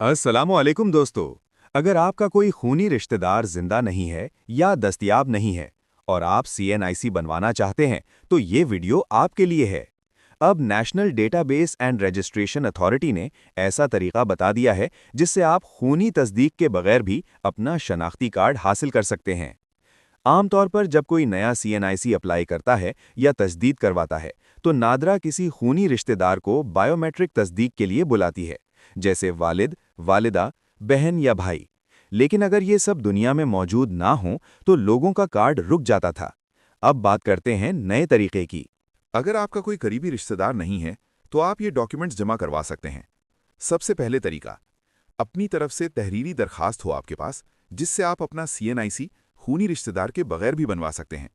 अस्सलामुअलैकुम दोस्तों। अगर आपका कोई खूनी रिश्तेदार जिंदा नहीं है या दस्तयाब नहीं है और आप सीएनआईसी बनवाना चाहते हैं तो ये वीडियो आपके लिए है। अब national database and registration authority ने ऐसा तरीका बता दिया है जिससे आप खूनी तस्दीक के बगैर भी अपना शनाख्ती कार्ड हासिल कर सकते हैं। आमतौर पर जब कोई नया सीएनआईसी अप्लाई करता है या तजदीद करवाता है तो नादरा किसी खूनी रिश्तेदार को बायोमेट्रिक तस्दीक के लिए बुलाती है, जैसे वालिद, वालिदा, बहन या भाई। लेकिन अगर ये सब दुनिया में मौजूद ना हो तो लोगों का कार्ड रुक जाता था। अब बात करते हैं नए तरीके की। अगर आपका कोई करीबी रिश्तेदार नहीं है तो आप ये डॉक्यूमेंट्स जमा करवा सकते हैं। सबसे पहले तरीका, अपनी तरफ से तहरीरी दरखास्त हो आपके पास, जिससे आप अपना सीएनआईसी खूनी रिश्तेदार के बगैर भी बनवा सकते हैं।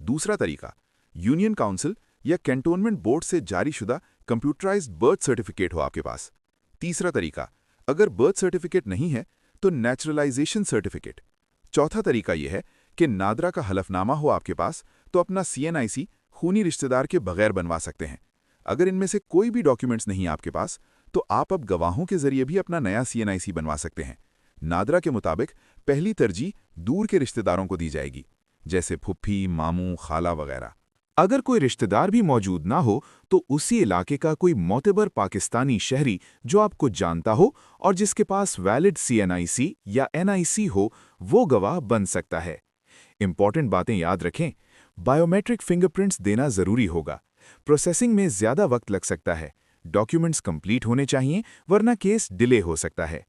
दूसरा तरीका, यूनियन काउंसिल या कैंटोनमेंट बोर्ड से जारीशुदा कंप्यूटराइज्ड बर्थ सर्टिफिकेट हो आपके पास। तीसरा तरीका, अगर बर्थ सर्टिफिकेट नहीं है तो नेचुरलाइजेशन सर्टिफिकेट। चौथा तरीका यह है कि नादरा का हलफनामा हो आपके पास, तो अपना सीएनआईसी खूनी रिश्तेदार के बगैर बनवा सकते हैं। अगर इनमें से कोई भी डॉक्यूमेंट्स नहीं आपके पास तो आप अब गवाहों के जरिए भी अपना नया सीएनआईसी बनवा सकते हैं। नादरा के मुताबिक पहली तरजीह दूर के रिश्तेदारों को दी जाएगी, जैसे फुफ्फी, मामू, खाला वगैरह। अगर कोई रिश्तेदार भी मौजूद ना हो तो उसी इलाके का कोई मोतबर पाकिस्तानी शहरी जो आपको जानता हो और जिसके पास वैलिड सीएनआईसी या एनआईसी हो, वो गवाह बन सकता है। इंपॉर्टेंट बातें याद रखें, बायोमेट्रिक फिंगरप्रिंट्स देना जरूरी होगा। प्रोसेसिंग में ज्यादा वक्त लग सकता है। डॉक्यूमेंट्स कंप्लीट होने चाहिए, वरना केस डिले हो सकता है।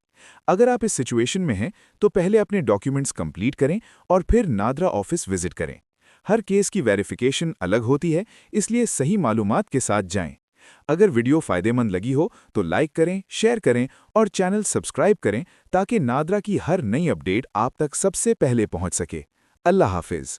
अगर आप इस सिचुएशन में हैं तो पहले अपने डॉक्यूमेंट्स कंप्लीट करें और फिर नादरा ऑफिस विजिट करें। हर केस की वेरिफिकेशन अलग होती है, इसलिए सही मालूमात के साथ जाएं। अगर वीडियो फायदेमंद लगी हो तो लाइक करें, शेयर करें और चैनल सब्सक्राइब करें ताकि नादरा की हर नई अपडेट आप तक सबसे पहले पहुंच सके। अल्लाह हाफिज।